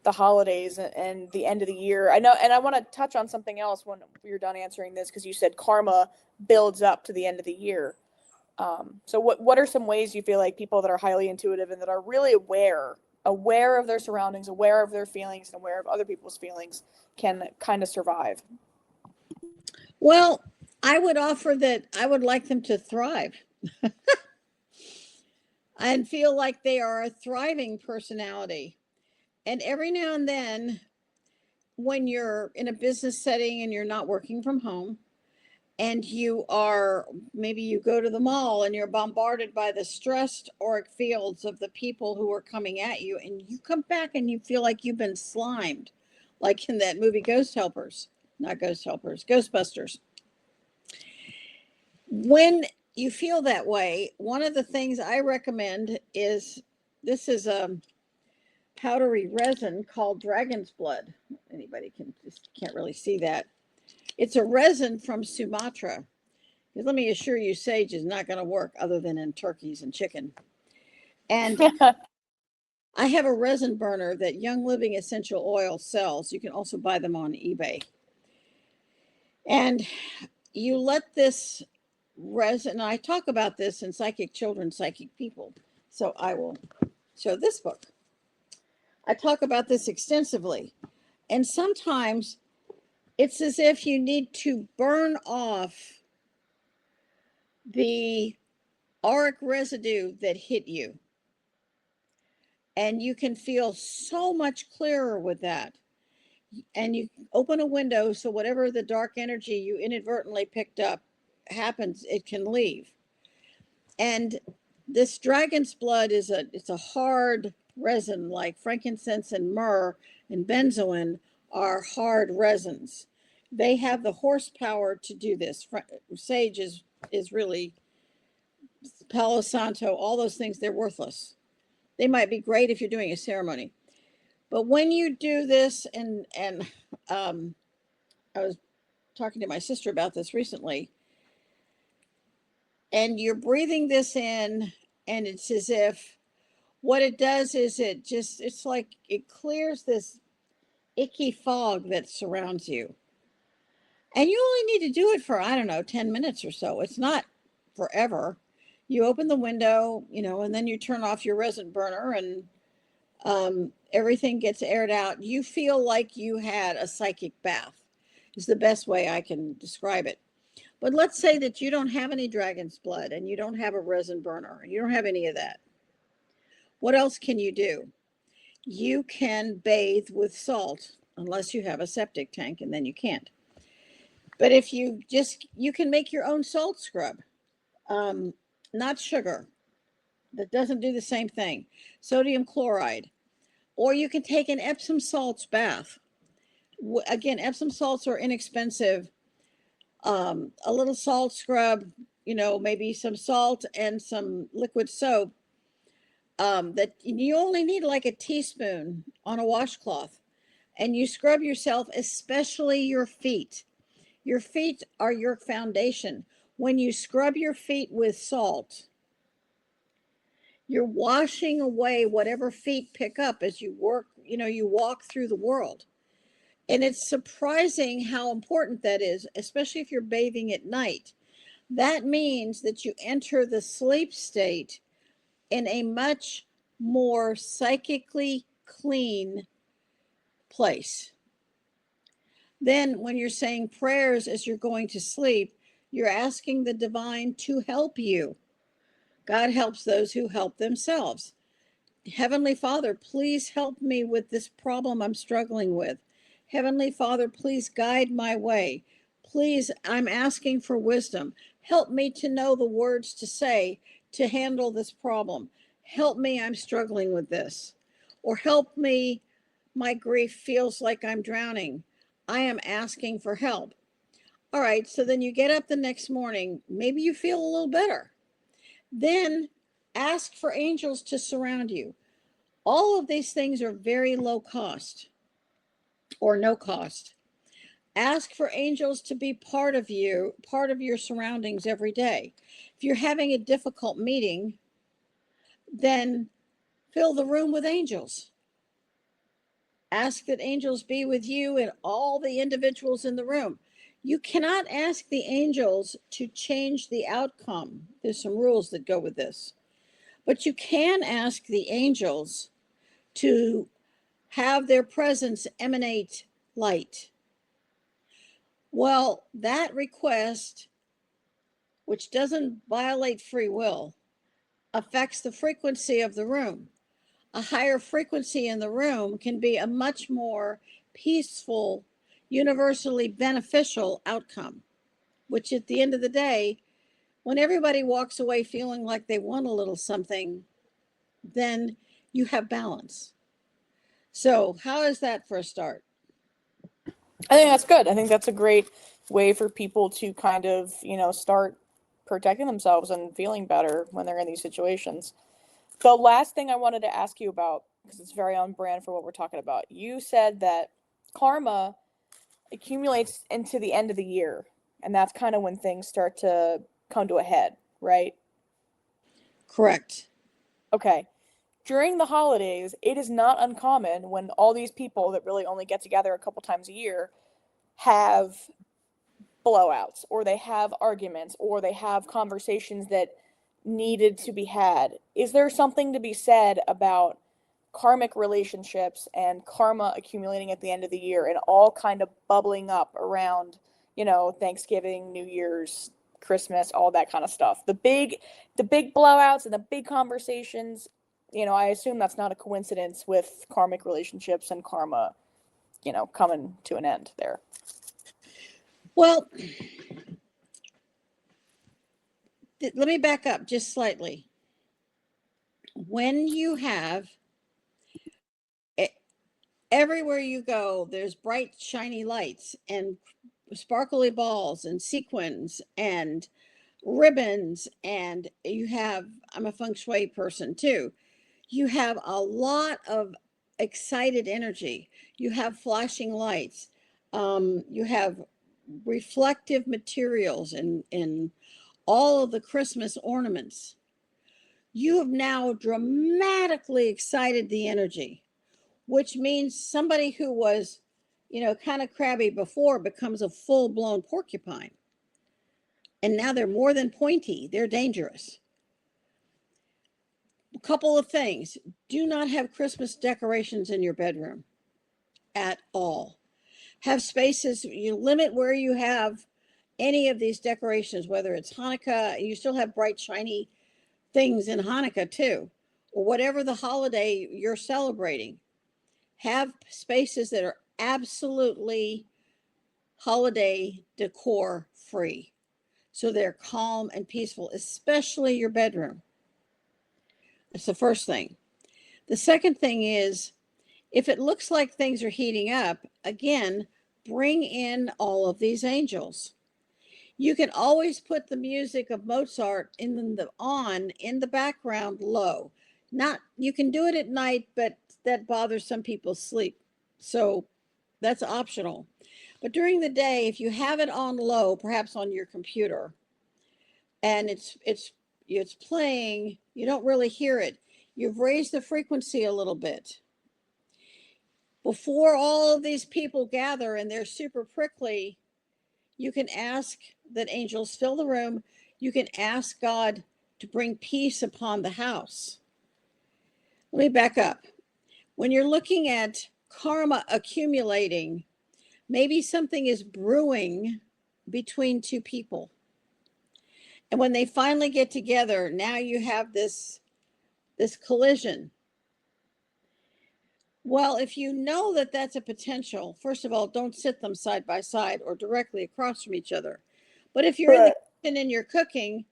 the holidays and the end of the year? I know, and I want to touch on something else when you're done answering this, because you said karma builds up to the end of the year. So what are some ways you feel like people that are highly intuitive and that are really aware of their surroundings, aware of their feelings, and aware of other people's feelings can kind of survive? Well, I would offer that I would like them to thrive and feel like they are a thriving personality. And every now and then, when you're in a business setting and you're not working from home, and maybe you go to the mall and you're bombarded by the stressed auric fields of the people who are coming at you, and you come back and you feel like you've been slimed, like in that movie Ghostbusters. When you feel that way, one of the things I recommend is, this is a powdery resin called dragon's blood. Anybody can't really see that. It's a resin from Sumatra. Because let me assure you, sage is not going to work other than in turkeys and chicken. And I have a resin burner that Young Living Essential Oil sells. You can also buy them on eBay. And you let this resin, I talk about this in Psychic Children, Psychic People. So I will show this book. I talk about this extensively. And sometimes it's as if you need to burn off the auric residue that hit you. And you can feel so much clearer with that. And you open a window so whatever the dark energy you inadvertently picked up happens, it can leave. And this dragon's blood it's a hard resin, like frankincense and myrrh and benzoin are hard resins. They have the horsepower to do this. Sage is really, Palo Santo, all those things, they're worthless. They might be great if you're doing a ceremony. But when you do this, and I was talking to my sister about this recently, and you're breathing this in, and it's as if what it does is it's like it clears this icky fog that surrounds you. And you only need to do it for, I don't know, 10 minutes or so. It's not forever. You open the window, and then you turn off your resin burner, and everything gets aired out. You feel like you had a psychic bath, is the best way I can describe it. But let's say that you don't have any dragon's blood and you don't have a resin burner and you don't have any of that. What else can you do? You can bathe with salt, unless you have a septic tank, and then you can't. But if you can make your own salt scrub, not sugar. That doesn't do the same thing. Sodium chloride. Or you can take an Epsom salts bath. Again, Epsom salts are inexpensive. A little salt scrub, maybe some salt and some liquid soap. That you only need like a teaspoon on a washcloth. And you scrub yourself, especially your feet. Your feet are your foundation. When you scrub your feet with salt, you're washing away whatever feet pick up as you you walk through the world. And it's surprising how important that is, especially if you're bathing at night. That means that you enter the sleep state in a much more psychically clean place. Then, when you're saying prayers as you're going to sleep, you're asking the divine to help you God helps those who help themselves. Heavenly Father, please help me with this problem I'm struggling with. Heavenly Father, please guide my way. Please, I'm asking for wisdom. Help me to know the words to say to handle this problem. Help me, I'm struggling with this. Or help me, my grief feels like I'm drowning. I am asking for help. All right, so then you get up the next morning. Maybe you feel a little better. Then ask for angels to surround you. All of these things are very low cost or no cost. Ask for angels to be part of you, part of your surroundings every day. If you're having a difficult meeting, then fill the room with angels. Ask that angels be with you and all the individuals in the room. You cannot ask the angels to change the outcome. There's some rules that go with this. But you can ask the angels to have their presence emanate light. Well, that request, which doesn't violate free will, affects the frequency of the room. A higher frequency in the room can be a much more peaceful, universally beneficial outcome, which at the end of the day, when everybody walks away feeling like they won a little something, then you have balance. So, how is that for a start? I think that's good. I think that's a great way for people to kind of, start protecting themselves and feeling better when they're in these situations. The last thing I wanted to ask you about, because it's very on brand for what we're talking about, you said that karma accumulates into the end of the year, and that's kind of when things start to come to a head, right? Correct. Okay. During the holidays, it is not uncommon when all these people that really only get together a couple times a year have blowouts, or they have arguments, or they have conversations that needed to be had. Is there something to be said about karmic relationships and karma accumulating at the end of the year and all kind of bubbling up around, Thanksgiving, New Year's, Christmas, all that kind of stuff? The big blowouts and the big conversations, I assume that's not a coincidence with karmic relationships and karma, coming to an end there. Well, let me back up just slightly. When you have everywhere you go, there's bright, shiny lights and sparkly balls and sequins and ribbons, and you have, I'm a feng shui person too. You have a lot of excited energy. You have flashing lights. You have reflective materials in all of the Christmas ornaments. You have now dramatically excited the energy, which means somebody who was, kind of crabby before becomes a full blown porcupine. And now they're more than pointy, they're dangerous. A couple of things: do not have Christmas decorations in your bedroom at all. Have spaces, you limit where you have any of these decorations, whether it's Hanukkah, you still have bright, shiny things in Hanukkah too, or whatever the holiday you're celebrating. Have spaces that are absolutely holiday decor free, so they're calm and peaceful, especially your bedroom. That's the first thing. The second thing is, if it looks like things are heating up, again, bring in all of these angels. You can always put the music of Mozart in the background low. Not, you can do it at night, but that bothers some people's sleep. So that's optional. But during the day, if you have it on low, perhaps on your computer, and it's playing, you don't really hear it. You've raised the frequency a little bit. Before all of these people gather and they're super prickly, you can ask that angels fill the room. You can ask God to bring peace upon the house. Let me back up. When you're looking at karma accumulating, maybe something is brewing between two people. And when they finally get together, now you have this collision. Well, if you know that that's a potential, first of all, don't sit them side by side or directly across from each other. But if you're in the kitchen and you're cooking,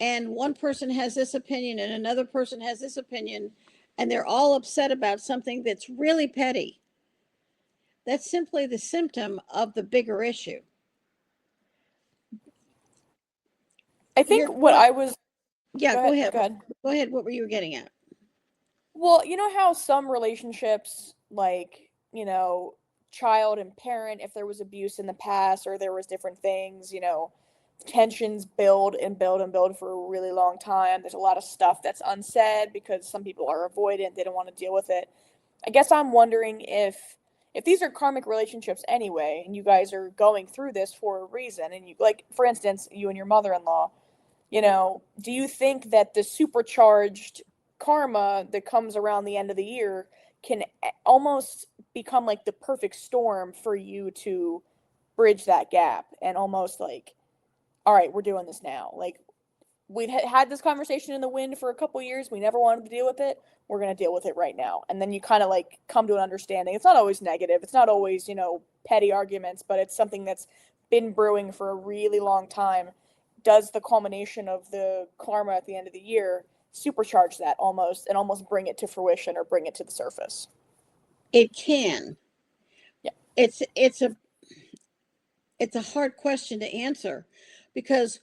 and one person has this opinion and another person has this opinion, and they're all upset about something that's really petty, that's simply the symptom of the bigger issue. I think what I was. Yeah, Go ahead. Go ahead. Go ahead. What were you getting at? Well, you know how some relationships, like, child and parent, if there was abuse in the past or there was different things, tensions build and build and build for a really long time. There's a lot of stuff that's unsaid because some people are avoidant, they don't want to deal with it. I guess I'm wondering if these are karmic relationships anyway, and you guys are going through this for a reason, and you, like, for instance, you and your mother-in-law, do you think that the supercharged karma that comes around the end of the year can almost become like the perfect storm for you to bridge that gap and almost like, all right, we're doing this now. Like, we've had this conversation in the wind for a couple years. We never wanted to deal with it. We're going to deal with it right now. And then you kind of like come to an understanding. It's not always negative. It's not always, petty arguments, but it's something that's been brewing for a really long time. Does the culmination of the karma at the end of the year supercharge that almost and almost bring it to fruition or bring it to the surface? It can. Yeah. It's a hard question to answer because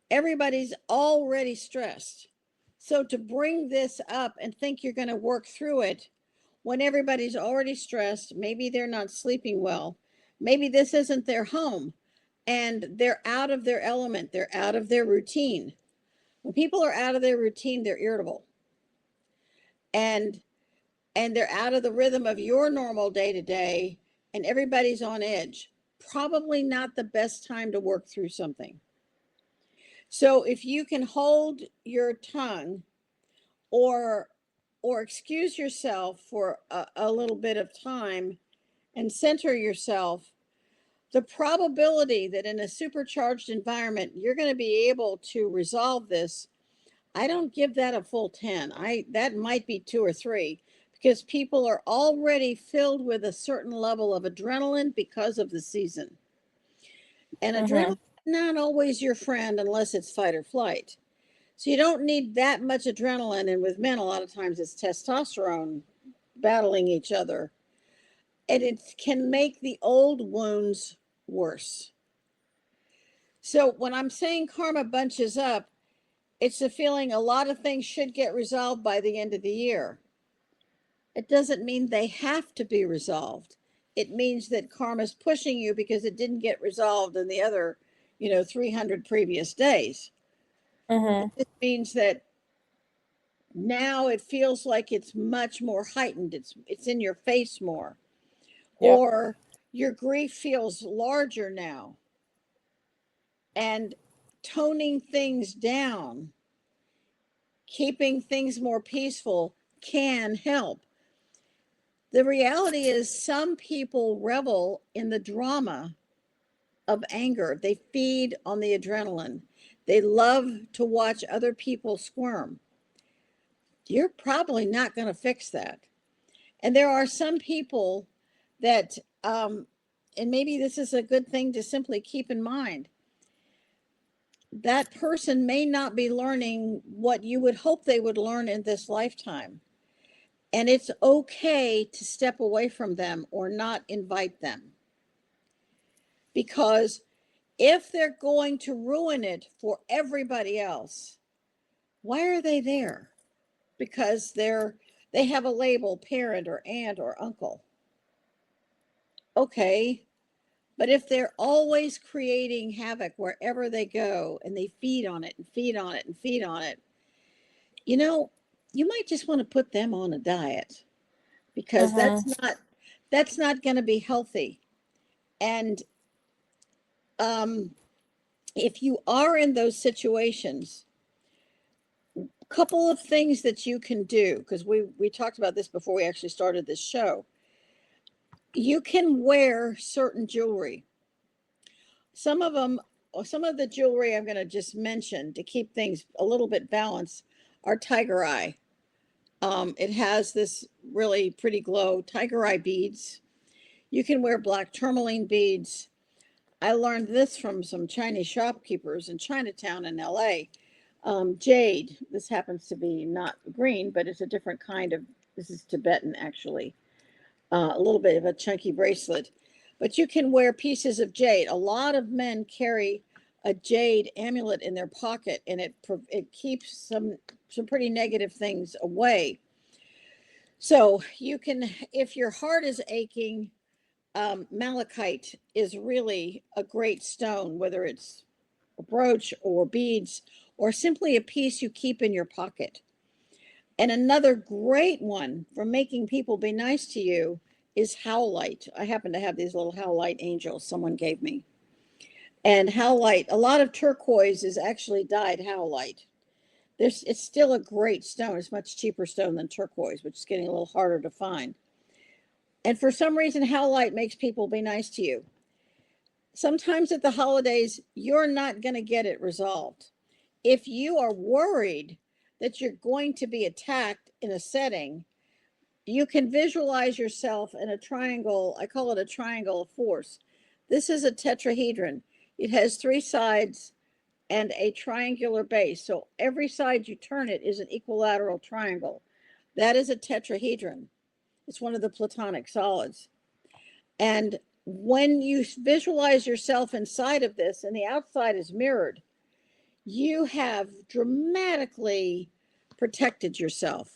everybody's already stressed. So to bring this up and think you're going to work through it when everybody's already stressed, maybe they're not sleeping well, maybe this isn't their home and they're out of their element, they're out of their routine. When people are out of their routine, they're irritable. And they're out of the rhythm of your normal day to day and everybody's on edge. Probably not the best time to work through something. So if you can hold your tongue or excuse yourself for a little bit of time and center yourself, the probability that in a supercharged environment you're going to be able to resolve this, I don't give that a full 10. That might be 2 or 3 because people are already filled with a certain level of adrenaline because of the season. And adrenaline is not always your friend unless it's fight or flight. So you don't need that much adrenaline. And with men, a lot of times it's testosterone battling each other. And it can make the old wounds worse. So when I'm saying karma bunches up, it's the feeling a lot of things should get resolved by the end of the year. It doesn't mean they have to be resolved. It means that karma's pushing you because it didn't get resolved in the other, 300 previous days. It just means that now it feels like it's much more heightened. It's in your face more. Yep. Or your grief feels larger now. And toning things down, keeping things more peaceful can help. The reality is some people revel in the drama of anger. They feed on the adrenaline. They love to watch other people squirm. You're probably not going to fix that. And there are some people that, and maybe this is a good thing to simply keep in mind, that person may not be learning what you would hope they would learn in this lifetime. And it's okay to step away from them or not invite them. Because if they're going to ruin it for everybody else, why are they there? Because they have a label, parent or aunt or uncle. Okay, but if they're always creating havoc wherever they go and they feed on it and feed on it and feed on it, you might just want to put them on a diet because that's not going to be healthy. And if you are in those situations, a couple of things that you can do, because we talked about this before we actually started this show. You can wear certain jewelry. Some of them some of the jewelry I'm going to just mention to keep things a little bit balanced are tiger eye. It has this really pretty glow. Tiger eye beads. You can wear black tourmaline beads. I learned this from some Chinese shopkeepers in Chinatown in LA. Jade. This happens to be not green, but it's a different kind of. This is Tibetan, actually. A little bit of a chunky bracelet. But you can wear pieces of jade. A lot of men carry a jade amulet in their pocket, and it keeps some pretty negative things away. So you can, if your heart is aching, malachite is really a great stone, whether it's a brooch or beads or simply a piece you keep in your pocket. And another great one for making people be nice to you is howlite. I happen to have these little howlite angels someone gave me. And howlite, a lot of turquoise is actually dyed howlite. It's still a great stone. It's a much cheaper stone than turquoise, which is getting a little harder to find. And for some reason, howlite makes people be nice to you. Sometimes at the holidays, you're not going to get it resolved. If you are worried that you're going to be attacked in a setting, you can visualize yourself in a triangle. I call it a triangle of force. This is a tetrahedron. It has 3 sides and a triangular base. So every side you turn it is an equilateral triangle. That is a tetrahedron. It's one of the platonic solids. And when you visualize yourself inside of this and the outside is mirrored, you have dramatically protected yourself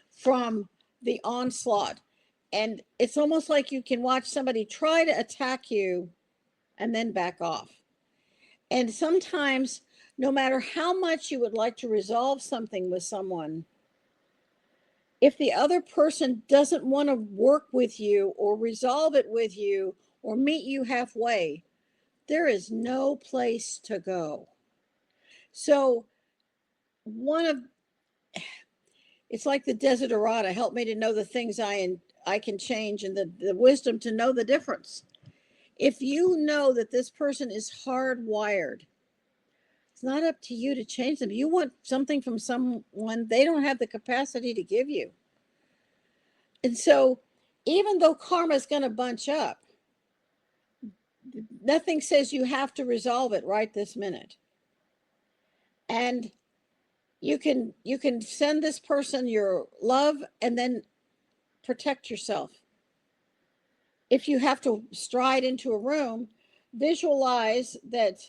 from the onslaught. And it's almost like you can watch somebody try to attack you and then back off. And sometimes, no matter how much you would like to resolve something with someone, if the other person doesn't want to work with you or resolve it with you or meet you halfway, there is no place to go. So it's like the desiderata. Help me to know the things I can change, and the wisdom to know the difference. If you know that this person is hardwired, it's not up to you to change them. You want something from someone they don't have the capacity to give you. And so even though karma is going to bunch up, nothing says you have to resolve it right this minute. And you can send this person your love and then protect yourself. If you have to stride into a room, visualize that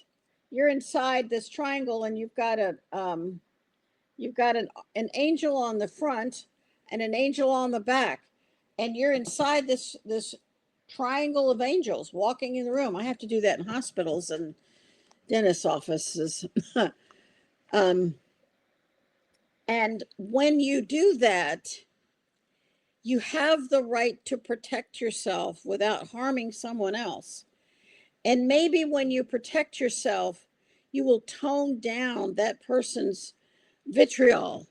you're inside this triangle and you've got an angel on the front and an angel on the back, and you're inside this triangle of angels walking in the room. I have to do that in hospitals and dentist offices. And when you do that, you have the right to protect yourself without harming someone else. And maybe when you protect yourself, you will tone down that person's vitriol,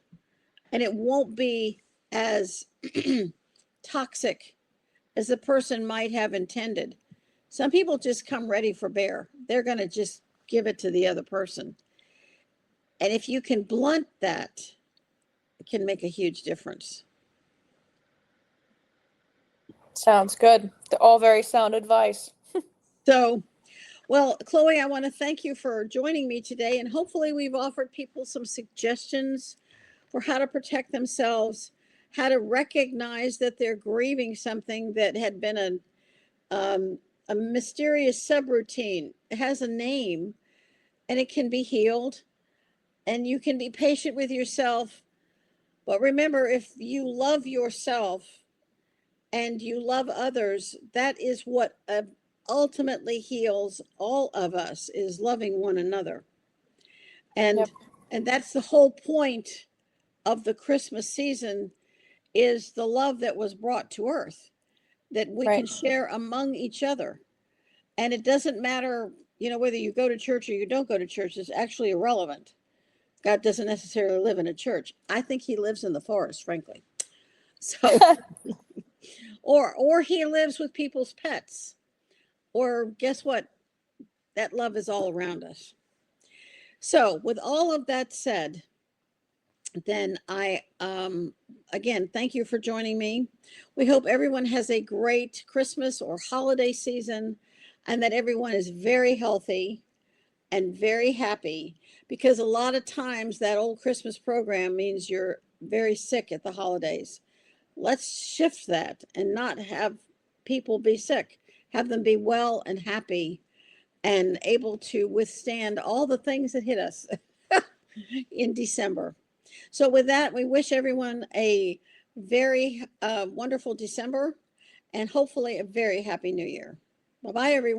and it won't be as toxic as the person might have intended. Some people just come ready for bear. They're going to just give it to the other person. And if you can blunt that, it can make a huge difference. Sounds good. All very sound advice. So, well, Chloe, I want to thank you for joining me today. And hopefully we've offered people some suggestions for how to protect themselves, how to recognize that they're grieving something that had been a mysterious subroutine. It has a name and it can be healed, and you can be patient with yourself. But remember, if you love yourself and you love others, that is what ultimately heals all of us, is loving one another. And Yep. and that's the whole point of the Christmas season, is the love that was brought to earth that we can share among each other. And it doesn't matter, whether you go to church or you don't go to church. Is actually irrelevant. God doesn't necessarily live in a church. I think he lives in the forest, frankly. So, or he lives with people's pets. Or guess what? That love is all around us. So with all of that said, then I again thank you for joining me. We hope everyone has a great Christmas or holiday season, and that everyone is very healthy and very happy, because a lot of times that old Christmas program means you're very sick at the holidays. Let's shift that and not have people be sick. Have them be well and happy and able to withstand all the things that hit us in December. So, with that, we wish everyone a very wonderful December and hopefully a very happy new year. Bye bye, everyone.